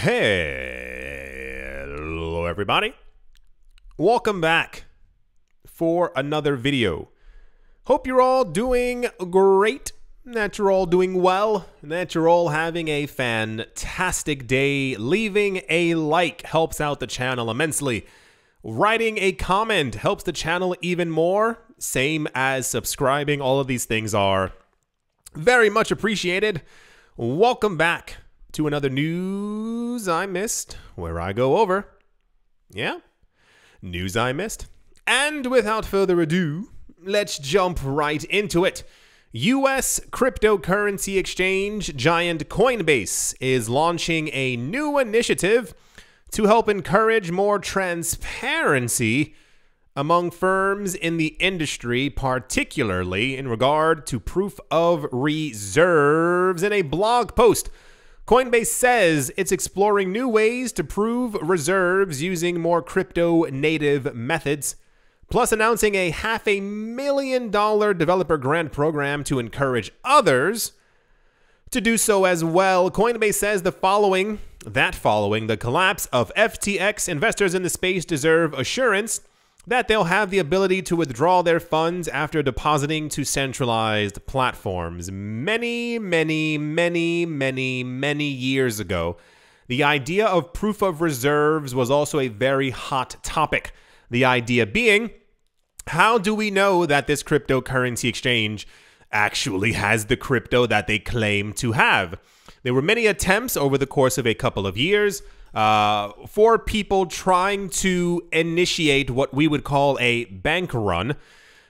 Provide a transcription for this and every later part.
Hello everybody, welcome back for another video. Hope you're all doing great, that you're all doing well, and that you're all having a fantastic day. Leaving a like helps out the channel immensely. Writing a comment helps the channel even more, same as subscribing. All of these things are very much appreciated. Welcome back to another News I Missed, where I go over, news I missed. And without further ado, let's jump right into it. US cryptocurrency exchange giant Coinbase is launching a new initiative to help encourage more transparency among firms in the industry, particularly in regard to proof of reserves. In a blog post, Coinbase says it's exploring new ways to prove reserves using more crypto-native methods, plus announcing a $500,000 developer grant program to encourage others to do so as well. Coinbase says following the collapse of FTX, investors in the space deserve assurance that they'll have the ability to withdraw their funds after depositing to centralized platforms. Many years ago, the idea of proof of reserves was also a very hot topic. The idea being, how do we know that this cryptocurrency exchange actually has the crypto that they claim to have? There were many attempts over the course of a couple of years for people trying to initiate what we would call a bank run,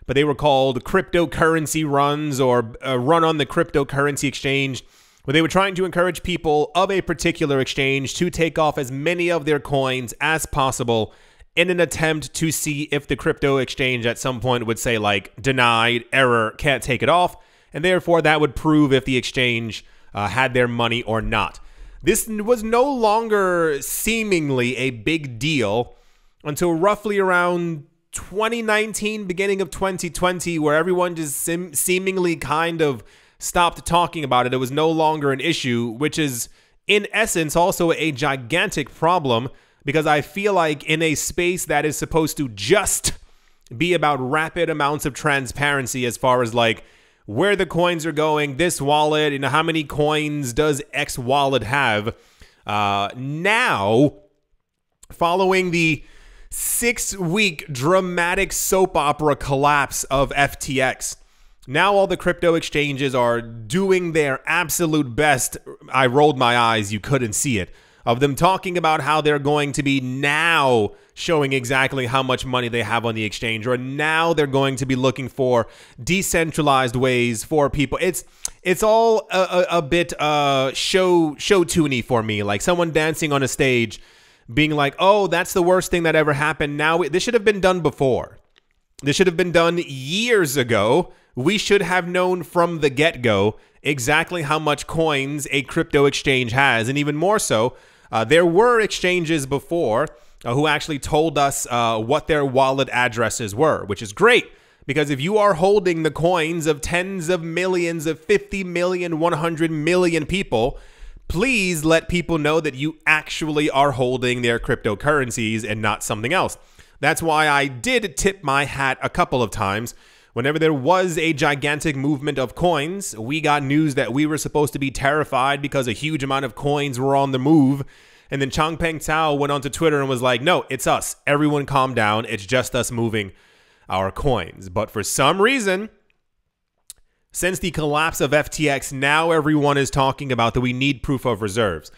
but they were called cryptocurrency runs, or a run on the cryptocurrency exchange, where they were trying to encourage people of a particular exchange to take off as many of their coins as possible in an attempt to see if the crypto exchange at some point would say, like, denied, error, can't take it off, and therefore that would prove if the exchange had their money or not. This was no longer seemingly a big deal until roughly around 2019, beginning of 2020, where everyone just seemingly kind of stopped talking about it. It was no longer an issue, which is in essence also a gigantic problem, because I feel like in a space that is supposed to just be about rapid amounts of transparency as far as like where the coins are going, this wallet, how many coins does X wallet have? Now, following the 6-week dramatic soap opera collapse of FTX, now all the crypto exchanges are doing their absolute best. I rolled my eyes, you couldn't see it, of them talking about how they're going to be now showing exactly how much money they have on the exchange, or now they're going to be looking for decentralized ways for people. It's all a bit show toony for me, like someone dancing on a stage being like, oh, that's the worst thing that ever happened. Now this should have been done before. This should have been done years ago. We should have known from the get-go exactly how much coins a crypto exchange has, and even more so, there were exchanges before who actually told us what their wallet addresses were, which is great, because if you are holding the coins of tens of millions, of 50 million, 100 million people, please let people know that you actually are holding their cryptocurrencies and not something else. That's why I did tip my hat a couple of times. Whenever there was a gigantic movement of coins, we got news that we were supposed to be terrified because a huge amount of coins were on the move. And then Changpeng Cao went onto Twitter and was like, no, it's us. Everyone calm down. It's just us moving our coins. But for some reason, since the collapse of FTX, now everyone is talking about that we need proof of reserves.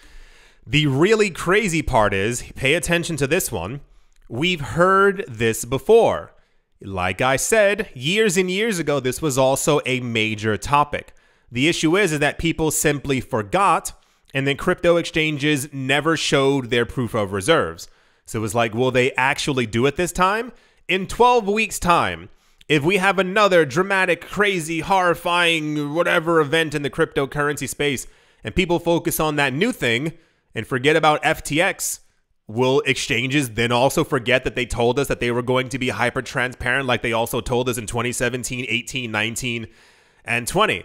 The really crazy part is, pay attention to this one, we've heard this before. Like I said, years and years ago, this was also a major topic. The issue is that people simply forgot, and then crypto exchanges never showed their proof of reserves. So it was like, will they actually do it this time? In 12 weeks' time, if we have another dramatic, crazy, horrifying, whatever event in the cryptocurrency space, and people focus on that new thing and forget about FTX, will exchanges then also forget that they told us that they were going to be hyper transparent, like they also told us in 2017, 18, 19, and 20?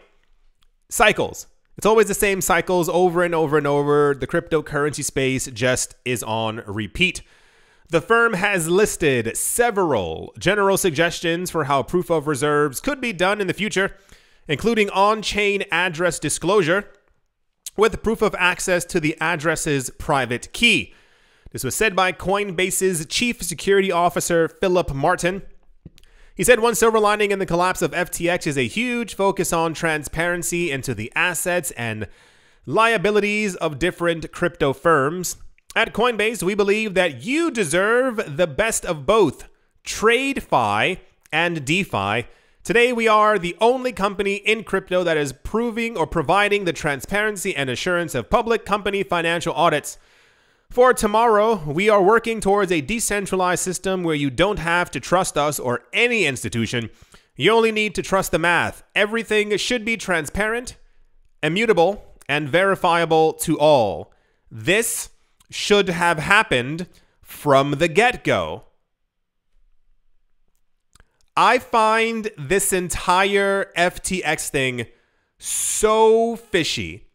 Cycles. It's always the same cycles over and over and over. The cryptocurrency space just is on repeat. The firm has listed several general suggestions for how proof of reserves could be done in the future, including on-chain address disclosure with proof of access to the address's private key. This was said by Coinbase's Chief Security Officer, Philip Martin. He said one silver lining in the collapse of FTX is a huge focus on transparency into the assets and liabilities of different crypto firms. At Coinbase, we believe that you deserve the best of both TradeFi and DeFi. Today, we are the only company in crypto that is proving or providing the transparency and assurance of public company financial audits. For tomorrow, we are working towards a decentralized system where you don't have to trust us or any institution. You only need to trust the math. Everything should be transparent, immutable, and verifiable to all. This should have happened from the get-go. I find this entire FTX thing so fishy.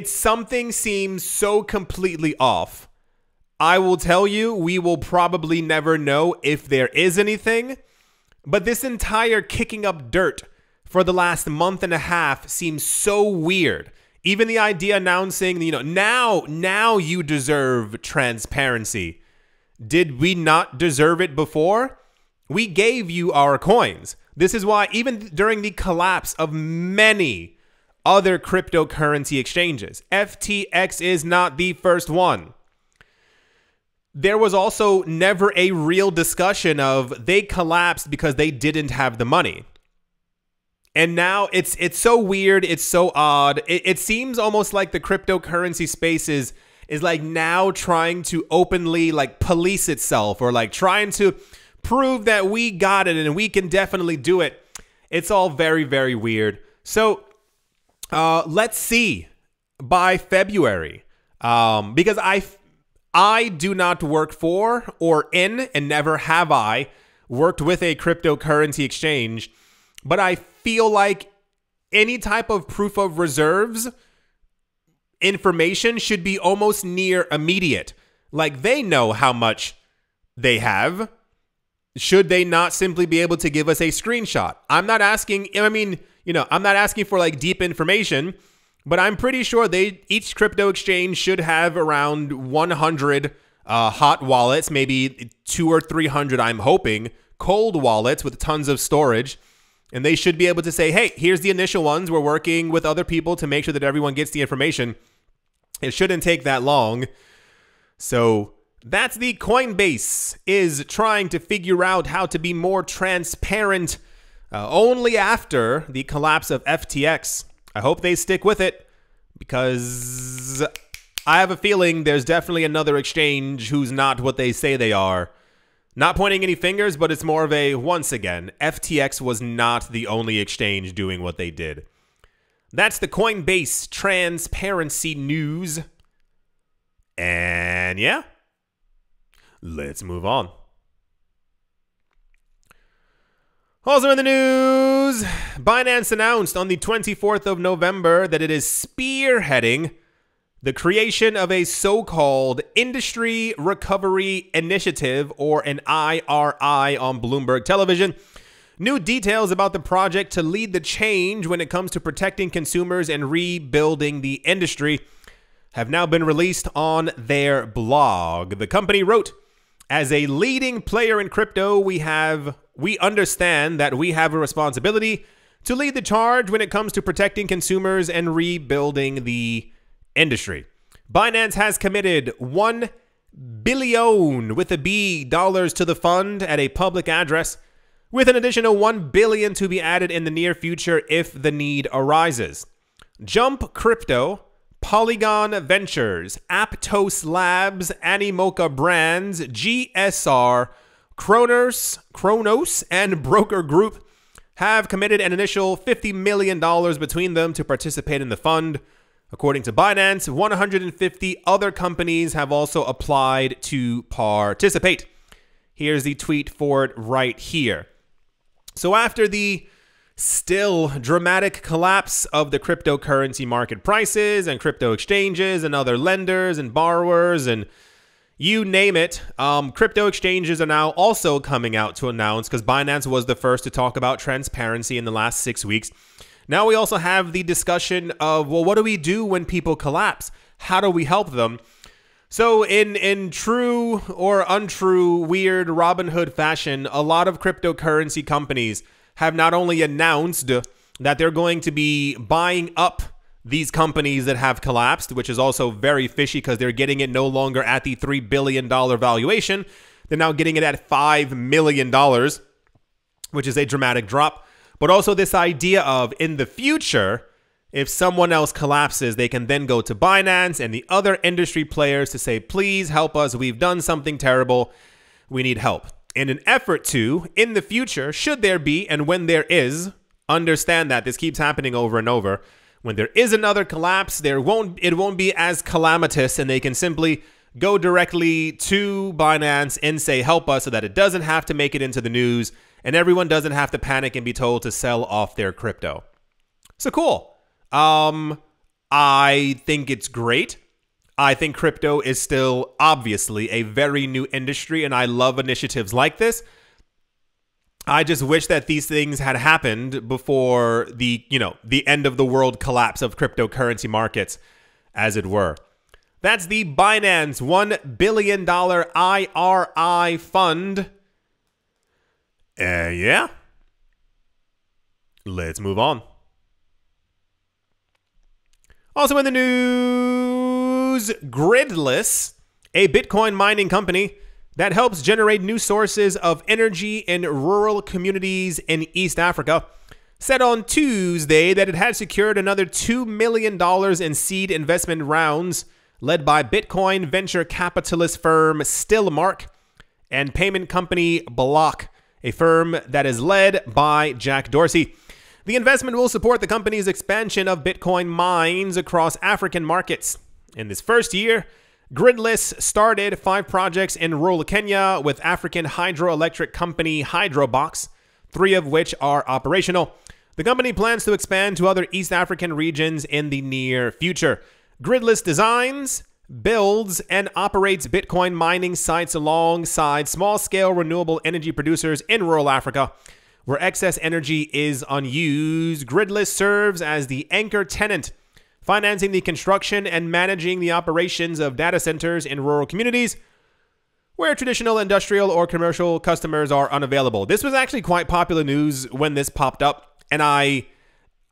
Something seems so completely off. I will tell you, we will probably never know if there is anything, but this entire kicking up dirt for the last month and a half seems so weird. Even the idea announcing, now you deserve transparency. Did we not deserve it before? We gave you our coins. This is why even during the collapse of many other cryptocurrency exchanges, FTX is not the first one. There was also never a real discussion of they collapsed because they didn't have the money. And now it's so weird, it's so odd. It seems almost like the cryptocurrency space is like now trying to openly like police itself, or like trying to prove that we got it and we can definitely do it. It's all very, very weird. So let's see by February, because I do not work for or in, and never have I worked with a cryptocurrency exchange, but I feel like any type of proof of reserves information should be almost near immediate. Like, they know how much they have. Should they not simply be able to give us a screenshot? I'm not asking, I'm not asking for like deep information, but I'm pretty sure each crypto exchange should have around 100 hot wallets, maybe 200 or 300, I'm hoping, cold wallets with tons of storage. And they should be able to say, hey, here's the initial ones. We're working with other people to make sure that everyone gets the information. It shouldn't take that long. So that's the Coinbase is trying to figure out how to be more transparent only after the collapse of FTX. I hope they stick with it, because I have a feeling there's definitely another exchange who's not what they say they are. Not pointing any fingers, but it's more of a, once again, FTX was not the only exchange doing what they did. That's the Coinbase transparency news. And yeah, let's move on. Also in the news, Binance announced on the 24th of November that it is spearheading the creation of a so-called Industry Recovery Initiative, or an IRI, on Bloomberg Television. New details about the project to lead the change when it comes to protecting consumers and rebuilding the industry have now been released on their blog. The company wrote, "As a leading player in crypto, we understand that we have a responsibility to lead the charge when it comes to protecting consumers and rebuilding the industry. Binance has committed $1 billion with a B dollars to the fund at a public address, with an additional $1 billion to be added in the near future if the need arises. Jump Crypto, Polygon Ventures, Aptos Labs, Animoca Brands, GSR, Kronos, and Broker Group have committed an initial $50 million between them to participate in the fund. According to Binance, 150 other companies have also applied to participate." Here's the tweet for it right here. So after the Still, dramatic collapse of the cryptocurrency market prices and crypto exchanges and other lenders and borrowers and you name it. Crypto exchanges are now also coming out to announce, because Binance was the first to talk about transparency in the last 6 weeks. Now we also have the discussion of, well, what do we do when people collapse? How do we help them? So in true or untrue, weird Robin Hood fashion, a lot of cryptocurrency companies have not only announced that they're going to be buying up these companies that have collapsed, which is also very fishy because they're getting it no longer at the $3 billion valuation. They're now getting it at $5 million, which is a dramatic drop. But also this idea of, in the future, if someone else collapses, they can then go to Binance and the other industry players to say, please help us. We've done something terrible. We need help. In an effort to, in the future, should there be, and when there is, understand that this keeps happening over and over. When there is another collapse, it won't be as calamitous, and they can simply go directly to Binance and say, help us, so that it doesn't have to make it into the news, and everyone doesn't have to panic and be told to sell off their crypto. So cool. I think it's great. I think crypto is still obviously a very new industry, and I love initiatives like this. I just wish that these things had happened before the end of the world collapse of cryptocurrency markets, as it were. That's the Binance $1 billion IRI fund. Yeah. Let's move on. Also in the news, Gridless, a Bitcoin mining company that helps generate new sources of energy in rural communities in East Africa, said on Tuesday that it had secured another $2 million in seed investment rounds led by Bitcoin venture capitalist firm Stillmark and payment company Block, a firm that is led by Jack Dorsey. The investment will support the company's expansion of Bitcoin mines across African markets. In this first year, Gridless started 5 projects in rural Kenya with African hydroelectric company Hydrobox, 3 of which are operational. The company plans to expand to other East African regions in the near future. Gridless designs, builds, and operates Bitcoin mining sites alongside small-scale renewable energy producers in rural Africa. Where excess energy is unused, Gridless serves as the anchor tenant, financing the construction and managing the operations of data centers in rural communities where traditional industrial or commercial customers are unavailable. This was actually quite popular news when this popped up, and I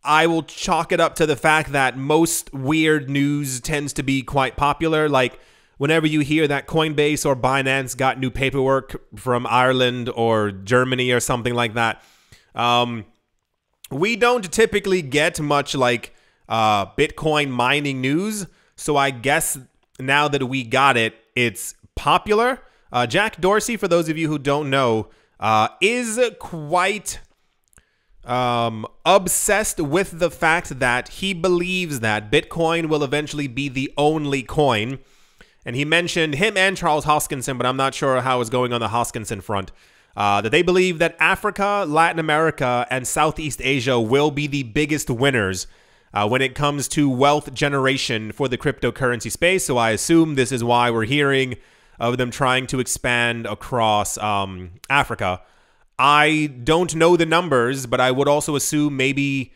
will chalk it up to the fact that most weird news tends to be quite popular. Like whenever you hear that Coinbase or Binance got new paperwork from Ireland or Germany or something like that, we don't typically get much like Bitcoin mining news. So I guess now that we got it, it's popular. Jack Dorsey, for those of you who don't know, is quite obsessed with the fact that he believes that Bitcoin will eventually be the only coin. And he mentioned him and Charles Hoskinson, but I'm not sure how it's going on the Hoskinson front, that they believe that Africa, Latin America, and Southeast Asia will be the biggest winners when it comes to wealth generation for the cryptocurrency space. So I assume this is why we're hearing of them trying to expand across Africa. I don't know the numbers, but I would also assume maybe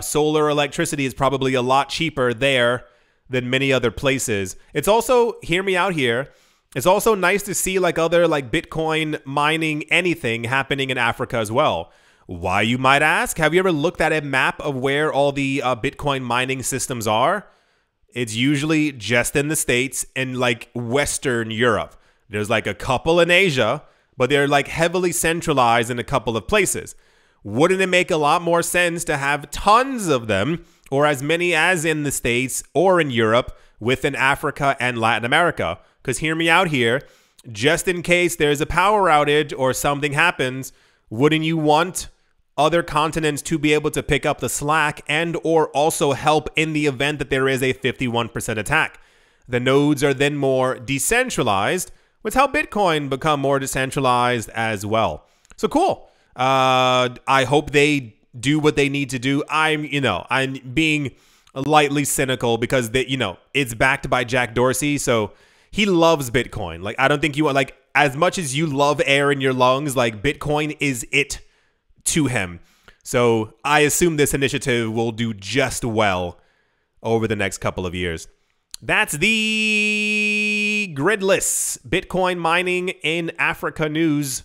solar electricity is probably a lot cheaper there than many other places. It's also, hear me out here, it's also nice to see like other like Bitcoin mining anything happening in Africa as well. Why, you might ask? Have you ever looked at a map of where all the Bitcoin mining systems are? It's usually just in the States and like Western Europe. There's like a couple in Asia, but they're like heavily centralized in a couple of places. Wouldn't it make a lot more sense to have tons of them, or as many as in the States or in Europe, within Africa and Latin America? Because hear me out here, just in case there's a power outage or something happens, wouldn't you want other continents to be able to pick up the slack and or also help in the event that there is a 51% attack? The nodes are then more decentralized, which help Bitcoin become more decentralized as well. So cool. I hope they do what they need to do. I'm being lightly cynical because it's backed by Jack Dorsey, so he loves Bitcoin. Like, I don't think as much as you love air in your lungs, like, Bitcoin is it to him. So I assume this initiative will do just well over the next couple of years. That's the gridless Bitcoin mining in Africa news.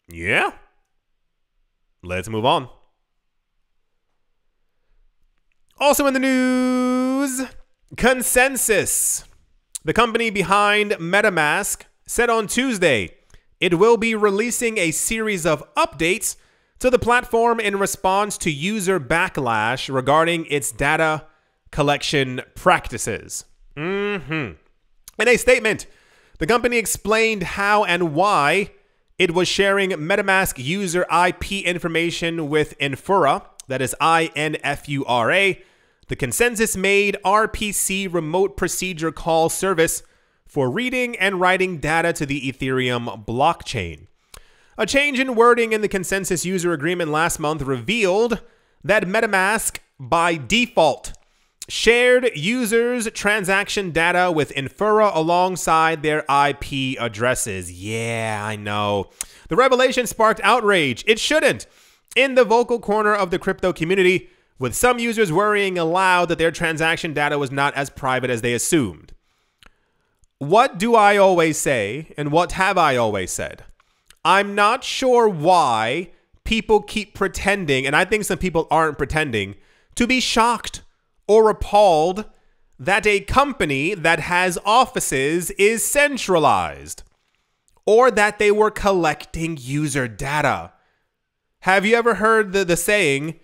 Yeah. Let's move on. Also in the news, Consensus, the company behind MetaMask, said on Tuesday it will be releasing a series of updates to the platform in response to user backlash regarding its data collection practices. In a statement, the company explained how and why it was sharing MetaMask user IP information with Infura, that is INFURA, the consensus-made RPC remote procedure call service for reading and writing data to the Ethereum blockchain. A change in wording in the consensus user agreement last month revealed that MetaMask, by default, shared users' transaction data with Infura alongside their IP addresses. Yeah, I know. The revelation sparked outrage. It shouldn't. In the vocal corner of the crypto community, with some users worrying aloud that their transaction data was not as private as they assumed. What do I always say, and what have I always said? I'm not sure why people keep pretending, and I think some people aren't pretending, to be shocked or appalled that a company that has offices is centralized, or that they were collecting user data. Have you ever heard the saying,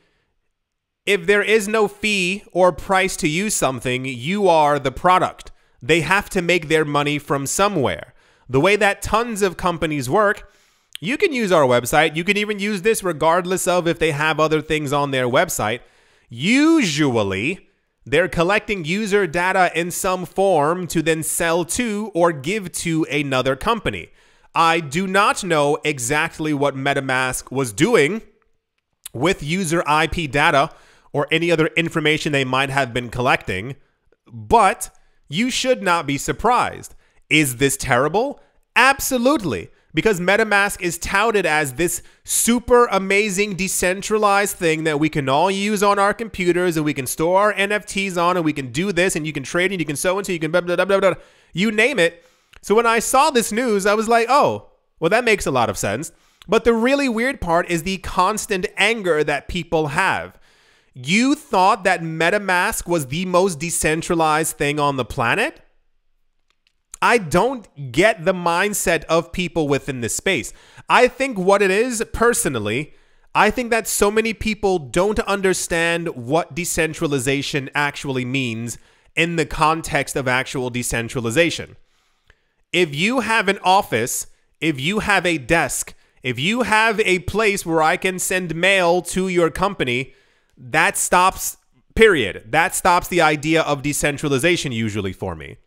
if there is no fee or price to use something, you are the product? They have to make their money from somewhere. The way that tons of companies work, you can use our website. You can even use this regardless of if they have other things on their website. Usually, they're collecting user data in some form to then sell to or give to another company. I do not know exactly what MetaMask was doing with user IP data or any other information they might have been collecting, but you should not be surprised. Is this terrible? Absolutely. Because MetaMask is touted as this super amazing decentralized thing that we can all use on our computers and we can store our NFTs on and we can do this and you can trade and you can so and so, you can blah, blah, blah, blah, blah, you name it. So when I saw this news, I was like, oh, well, that makes a lot of sense. But the really weird part is the constant anger that people have. You thought that MetaMask was the most decentralized thing on the planet? I don't get the mindset of people within this space. I think what it is, personally, I think that so many people don't understand what decentralization actually means in the context of actual decentralization. If you have an office, if you have a desk, if you have a place where I can send mail to your company, that stops, period. That stops the idea of decentralization usually for me.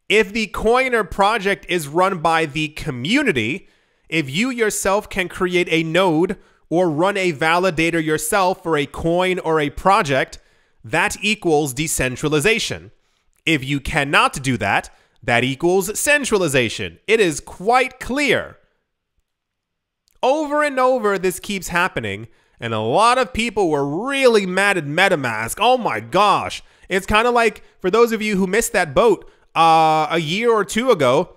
If the coin or project is run by the community, if you yourself can create a node or run a validator yourself for a coin or a project, that equals decentralization. If you cannot do that, that equals centralization. It is quite clear. Over and over, this keeps happening, and a lot of people were really mad at MetaMask. Oh my gosh. It's kind of like, for those of you who missed that boat, a year or two ago,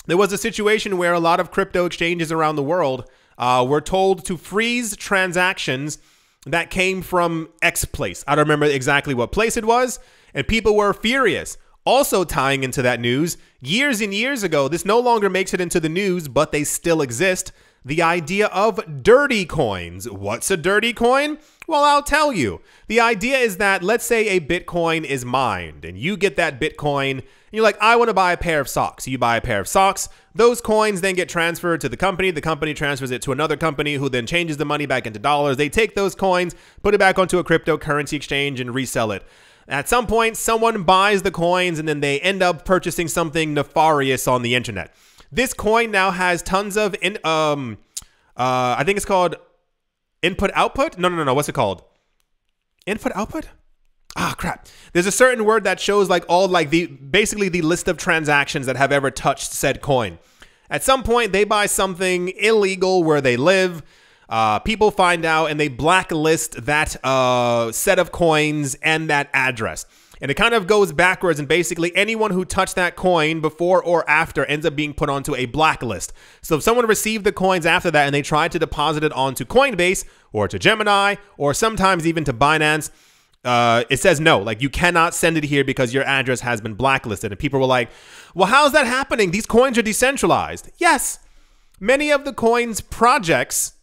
there was a situation where a lot of crypto exchanges around the world were told to freeze transactions that came from X place. I don't remember exactly what place it was, and people were furious. Also tying into that news, years and years ago, this no longer makes it into the news, but they still exist, the idea of dirty coins. What's a dirty coin? Well, I'll tell you. The idea is that, let's say a Bitcoin is mined, and you get that Bitcoin, and you're like, I want to buy a pair of socks. You buy a pair of socks. Those coins then get transferred to the company. The company transfers it to another company who then changes the money back into dollars. They take those coins, put it back onto a cryptocurrency exchange, and resell it. At some point, someone buys the coins, and then they end up purchasing something nefarious on the internet. This coin now has tons of, I think it's called Input output? No. What's it called? Input output? Ah, crap. There's a certain word that shows like all like basically the list of transactions that have ever touched said coin. At some point, they buy something illegal where they live. People find out and they blacklist that set of coins and that address. And it kind of goes backwards, and basically anyone who touched that coin before or after ends up being put onto a blacklist. So if someone received the coins after that and they tried to deposit it onto Coinbase or to Gemini or sometimes even to Binance, it says no, like you cannot send it here because your address has been blacklisted. And people were like, well, how's that happening? These coins are decentralized. Yes, many of the coins projects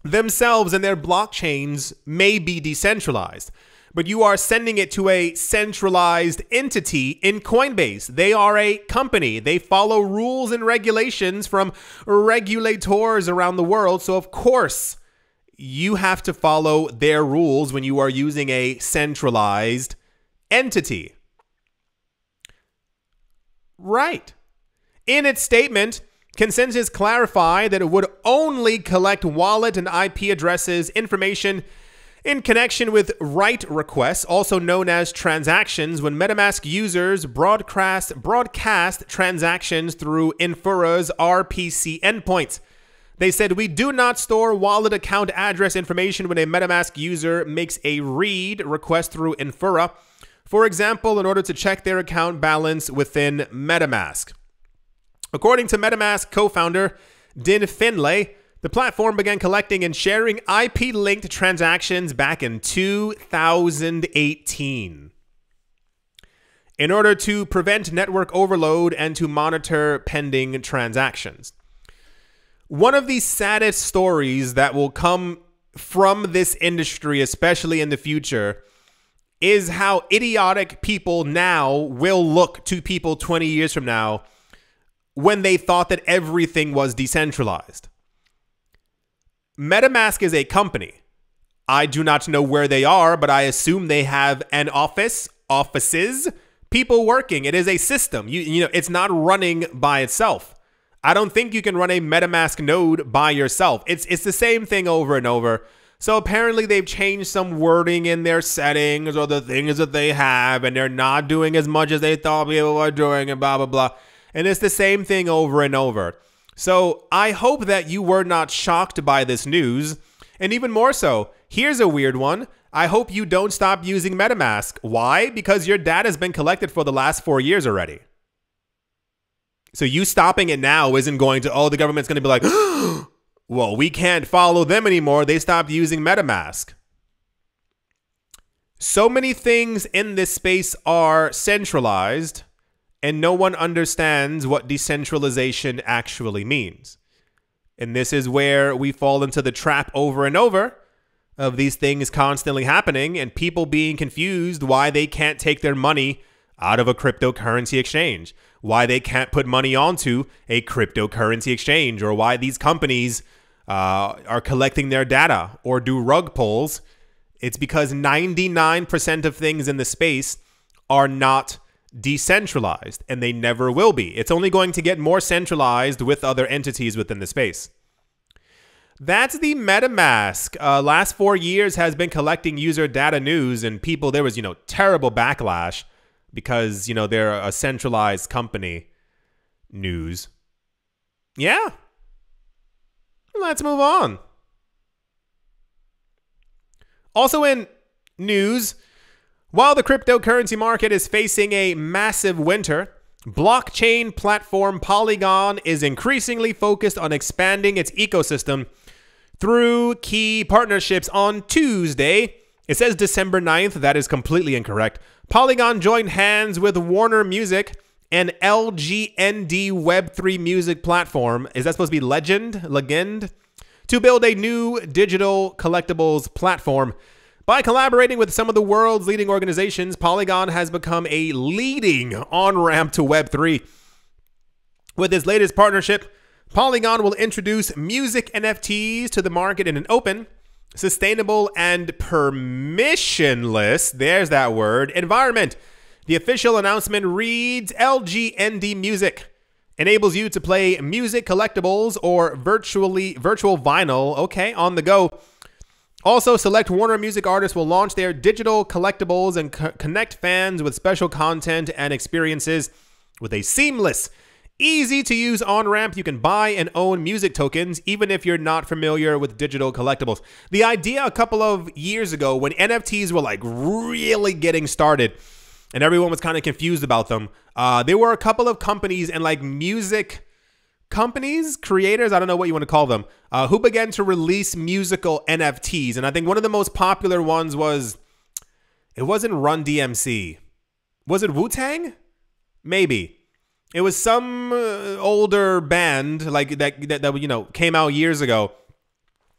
themselves and their blockchains may be decentralized, but you are sending it to a centralized entity in Coinbase. They are a company. They follow rules and regulations from regulators around the world. So of course, you have to follow their rules when you are using a centralized entity. Right. In its statement, Consensus clarified that it would only collect wallet and IP addresses information in connection with write requests, also known as transactions, when MetaMask users broadcast transactions through Infura's RPC endpoints. They said, we do not store wallet account address information when a MetaMask user makes a read request through Infura, for example, in order to check their account balance within MetaMask. According to MetaMask co-founder Din Finlay, the platform began collecting and sharing IP-linked transactions back in 2018 in order to prevent network overload and to monitor pending transactions. One of the saddest stories that will come from this industry, especially in the future, is how idiotic people now will look to people 20 years from now when they thought that everything was decentralized. MetaMask is a company. I do not know where they are, but I assume they have an offices, people working. It is a system. You know, it's not running by itself. I don't think you can run a MetaMask node by yourself. It's the same thing over and over. So apparently they've changed some wording in their settings or the things that they have, and they're not doing as much as they thought people were doing and blah, blah, blah. And it's the same thing over and over. So I hope that you were not shocked by this news. And even more so, here's a weird one. I hope you don't stop using MetaMask. Why? Because your data has been collected for the last 4 years already. So you stopping it now isn't going to, oh, the government's going to be like, well, we can't follow them anymore. They stopped using MetaMask. So many things in this space are centralized, and no one understands what decentralization actually means. And this is where we fall into the trap over and over of these things constantly happening and people being confused why they can't take their money out of a cryptocurrency exchange, why they can't put money onto a cryptocurrency exchange, or why these companies are collecting their data or do rug pulls. It's because 99% of things in the space are not decentralized, and they never will be. It's only going to get more centralized with other entities within the space. That's the MetaMask. Last 4 years has been collecting user data news, and people, there was, terrible backlash because, they're a centralized company news. Yeah. Let's move on. Also in news, while the cryptocurrency market is facing a massive winter, blockchain platform Polygon is increasingly focused on expanding its ecosystem through key partnerships. On Tuesday, it says December 9th, that is completely incorrect. Polygon joined hands with Warner Music and LGND Web3 music platform. Is that supposed to be Legend? To build a new digital collectibles platform. By collaborating with some of the world's leading organizations, Polygon has become a leading on-ramp to Web3. With its latest partnership, Polygon will introduce music NFTs to the market in an open, sustainable, and permissionless, there's that word, environment. The official announcement reads, LGND Music enables you to play music collectibles or virtual vinyl, on the go, Also, select Warner Music artists will launch their digital collectibles and connect fans with special content and experiences with a seamless, easy-to-use on-ramp. You can buy and own music tokens even if you're not familiar with digital collectibles. The idea a couple of years ago when NFTs were like really getting started and everyone was kind of confused about them, there were a couple of companies and like music companies, creators, I don't know what you want to call them, who began to release musical NFTs. And I think one of the most popular ones was, it wasn't Run DMC. Was it Wu-Tang? Maybe. It was some older band like that you know, came out years ago.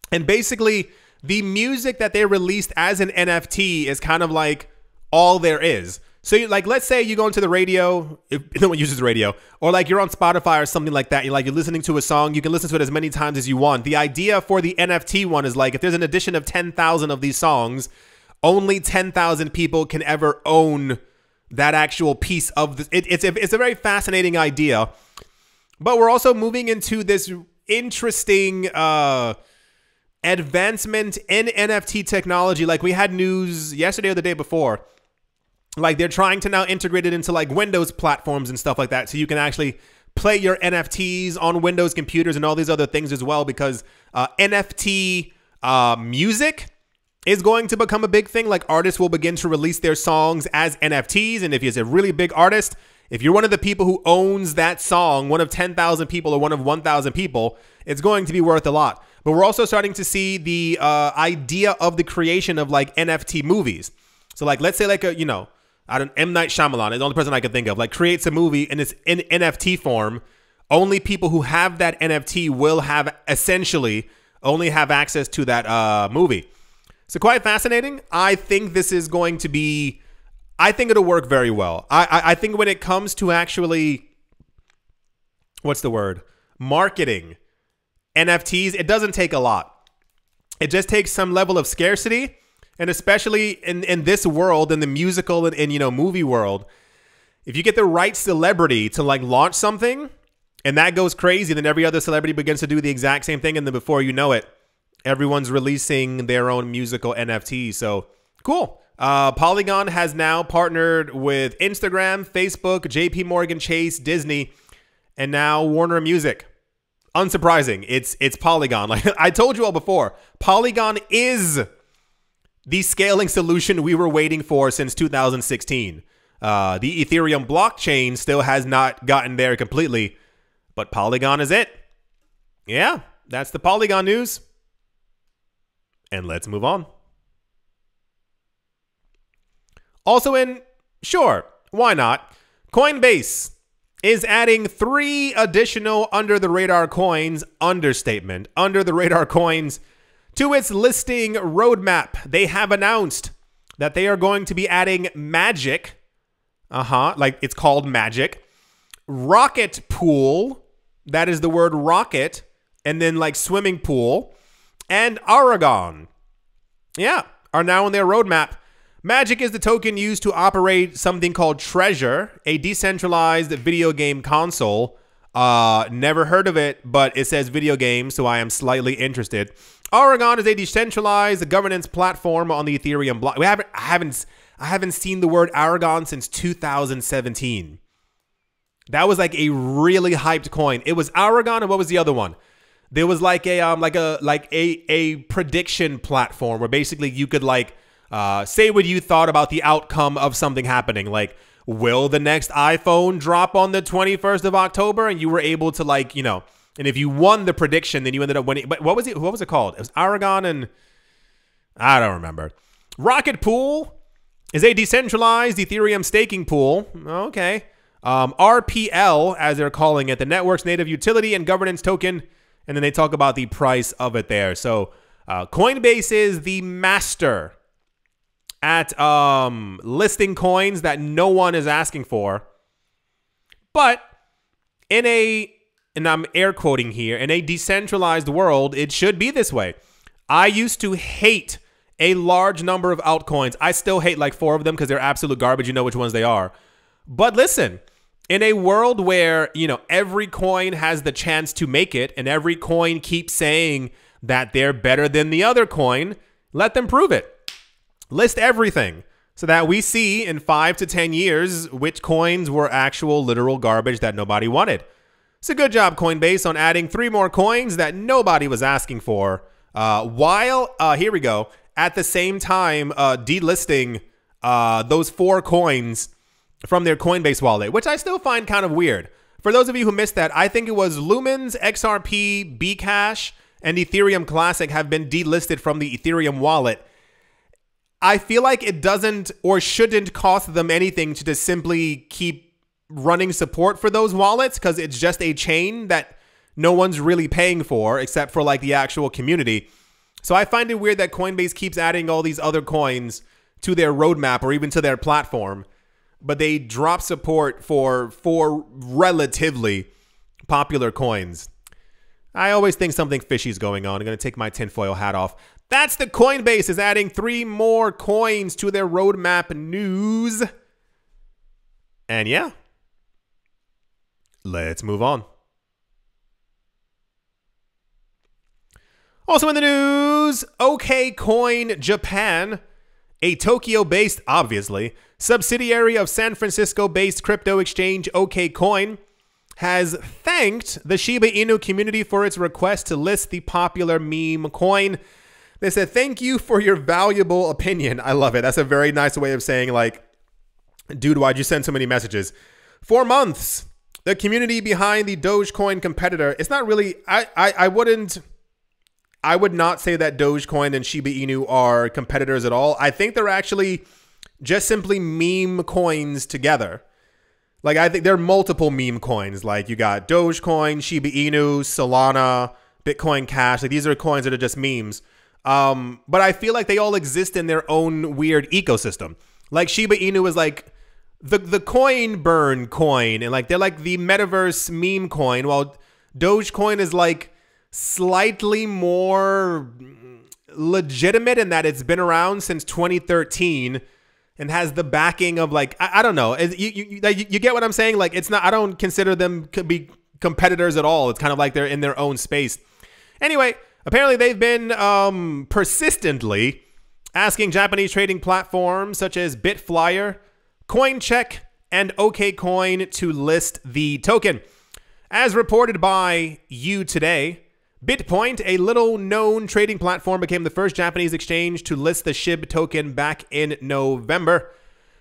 And basically the music that they released as an NFT is kind of like all there is. So, like, let's say you go into the radio, if no one uses the radio, or like you're on Spotify or something like that. You're listening to a song. You can listen to it as many times as you want. The idea for the NFT one is like if there's an edition of 10,000 of these songs, only 10,000 people can ever own that actual piece of this. It's a very fascinating idea. But we're also moving into this interesting advancement in NFT technology. Like we had news yesterday or the day before. Like they're trying to now integrate it into like Windows platforms and stuff like that. So you can actually play your NFTs on Windows computers and all these other things as well, because NFT music is going to become a big thing. Like artists will begin to release their songs as NFTs. And if you're a really big artist, if you're one of the people who owns that song, one of 10,000 people or one of 1,000 people, it's going to be worth a lot. But we're also starting to see the idea of the creation of like NFT movies. So like, let's say like a, you know, M. Night Shyamalan is the only person I can think of, like creates a movie and it's in NFT form. Only people who have that NFT will have essentially only have access to that movie. So quite fascinating. I think this is going to be, I think it'll work very well. I think when it comes to actually, what's the word? Marketing NFTs, it doesn't take a lot. It just takes some level of scarcity. And especially in this world, in the musical and you know, movie world, if you get the right celebrity to like launch something and that goes crazy, then every other celebrity begins to do the exact same thing. And then before you know it, everyone's releasing their own musical NFT. So cool. Polygon has now partnered with Instagram, Facebook, JP Morgan Chase, Disney, and now Warner Music. Unsurprising. It's Polygon. Like I told you all before, Polygon is the scaling solution we were waiting for since 2016. The Ethereum blockchain still has not gotten there completely, but Polygon is it. Yeah, that's the Polygon news. And let's move on. Also sure, why not? Coinbase is adding 3 additional under-the-radar coins, understatement, under-the-radar coins, to its listing roadmap. They have announced that they are going to be adding Magic. Like it's called Magic. Rocket Pool. That is the word rocket. And then like swimming pool. And Aragon. Yeah, are now on their roadmap. Magic is the token used to operate something called Treasure, a decentralized video game console. Never heard of it, but it says video game, so I am slightly interested. Aragon is a decentralized governance platform on the Ethereum block. I haven't seen the word Aragon since 2017. That was like a really hyped coin. It was Aragon, and what was the other one? There was like a prediction platform where basically you could like say what you thought about the outcome of something happening. Like, will the next iPhone drop on the 21st of October? And you were able to like, you know, and if you won the prediction, then you ended up winning. But what was it? What was it called? It was Aragon and I don't remember. Rocket Pool is a decentralized Ethereum staking pool. Okay. RPL, as they're calling it, the network's native utility and governance token. And then they talk about the price of it there. So Coinbase is the master at listing coins that no one is asking for. But in a, and I'm air quoting here, in a decentralized world, it should be this way. I used to hate a large number of altcoins. I still hate like 4 of them because they're absolute garbage. You know which ones they are. But listen, in a world where, you know, every coin has the chance to make it and every coin keeps saying that they're better than the other coin, Let them prove it. List everything so that we see in 5 to 10 years which coins were actual literal garbage that nobody wanted. So good job, Coinbase, on adding 3 more coins that nobody was asking for, while, here we go, at the same time delisting those 4 coins from their Coinbase wallet, which I still find kind of weird. For those of you who missed that, I think it was Lumens, XRP, Bcash, and Ethereum Classic have been delisted from the Ethereum wallet. I feel like it doesn't or shouldn't cost them anything to just simply keep running support for those wallets, because it's just a chain that no one's really paying for except for like the actual community. So I find it weird that Coinbase keeps adding all these other coins to their roadmap or even to their platform, but they drop support for 4 relatively popular coins. I always think something fishy is going on. I'm going to take my tinfoil hat off. That's the Coinbase is adding 3 more coins to their roadmap news. And yeah, let's move on. Also in the news, OKCoin Japan, a Tokyo-based, obviously, subsidiary of San Francisco-based crypto exchange OKCoin, has thanked the Shiba Inu community for its request to list the popular meme coin. They said, "Thank you for your valuable opinion." I love it. That's a very nice way of saying, like, dude, why'd you send so many messages? For months, the community behind the Dogecoin competitor, it's not really, I would not say that Dogecoin and Shiba Inu are competitors at all. I think they're actually just simply meme coins together. Like, I think there are multiple meme coins. Like, you got Dogecoin, Shiba Inu, Solana, Bitcoin Cash. Like, these are coins that are just memes. But I feel like they all exist in their own weird ecosystem. Like, Shiba Inu is like the coin burn coin, and like they're like the metaverse meme coin, while Dogecoin is like slightly more legitimate in that it's been around since 2013 and has the backing of like, I don't know. You get what I'm saying? Like, it's not, I don't consider them to be competitors at all. It's kind of like they're in their own space. Anyway, apparently they've been persistently asking Japanese trading platforms such as Bitflyer, CoinCheck, and OKCoin to list the token. As reported by You Today, BitPoint, a little-known trading platform, became the first Japanese exchange to list the SHIB token back in November.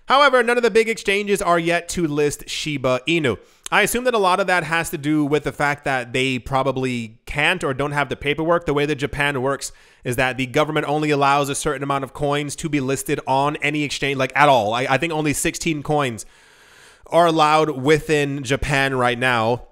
However, none of the big exchanges are yet to list Shiba Inu. I assume that a lot of that has to do with the fact that they probably can't or don't have the paperwork. The way that Japan works is that the government only allows a certain amount of coins to be listed on any exchange, like at all. I think only 16 coins are allowed within Japan right now.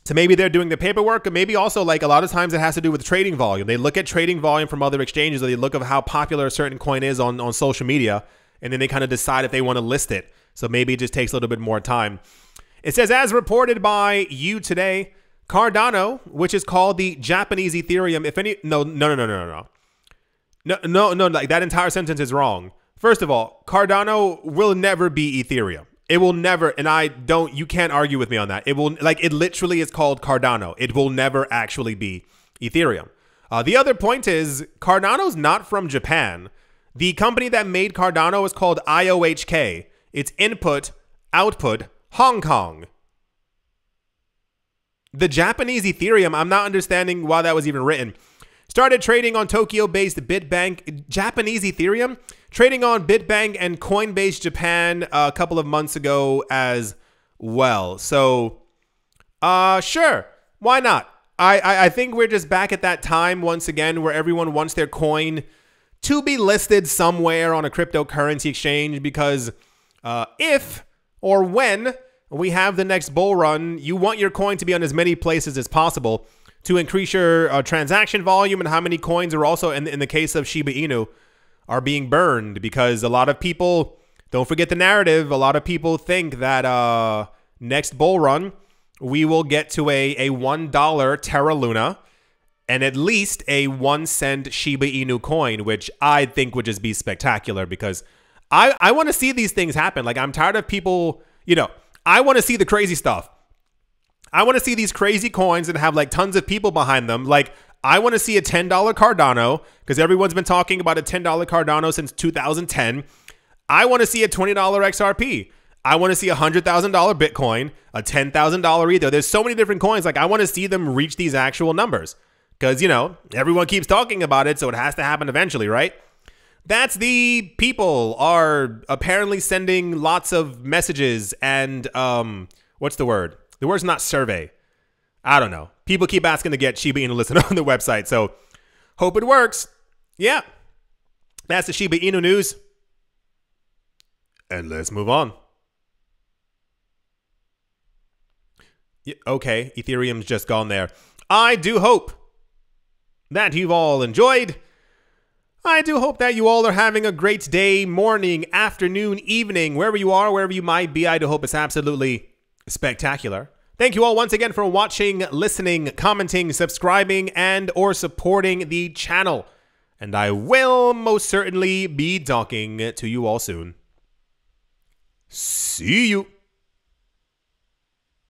So maybe they're doing the paperwork, or maybe also like a lot of times it has to do with trading volume. They look at trading volume from other exchanges, or they look at how popular a certain coin is on social media, and then they kind of decide if they want to list it. So maybe it just takes a little bit more time. It says, as reported by You Today, Cardano, which is called the Japanese Ethereum, if any, no, like that entire sentence is wrong. First of all, Cardano will never be Ethereum. It will never, and you can't argue with me on that. It will, like, it literally is called Cardano. It will never actually be Ethereum. The other point is, Cardano's not from Japan. The company that made Cardano is called IOHK. It's Input, Output, Hong Kong. The Japanese Ethereum, I'm not understanding why that was even written. Started trading on Tokyo-based Bitbank. Japanese Ethereum? Trading on Bitbank and Coinbase Japan a couple of months ago as well. So, sure. Why not? I think we're just back at that time once again where everyone wants their coin to be listed somewhere on a cryptocurrency exchange, because if or when we have the next bull run, you want your coin to be on as many places as possible to increase your transaction volume, and how many coins are also, in the case of Shiba Inu, are being burned. Because a lot of people, don't forget the narrative, a lot of people think that next bull run, we will get to a $1 Terra Luna and at least a 1 cent Shiba Inu coin, which I think would just be spectacular, because I want to see these things happen. Like, I'm tired of people, you know, I want to see the crazy stuff. I want to see these crazy coins and have like tons of people behind them. Like, I want to see a $10 Cardano because everyone's been talking about a $10 Cardano since 2010. I want to see a $20 XRP. I want to see a $100,000 Bitcoin, a $10,000 Ether. There's so many different coins. Like, I want to see them reach these actual numbers because, you know, everyone keeps talking about it, so it has to happen eventually, right? That's the people are apparently sending lots of messages and, what's the word? The word's not survey. I don't know. People keep asking to get Shiba Inu listed on the website, so hope it works. Yeah, that's the Shiba Inu news. And let's move on. Yeah, okay, Ethereum's just gone there. I do hope that you've all enjoyed. I do hope that you all are having a great day, morning, afternoon, evening, wherever you are, wherever you might be. I do hope it's absolutely spectacular. Thank you all once again for watching, listening, commenting, subscribing, and or supporting the channel. And I will most certainly be talking to you all soon. See you.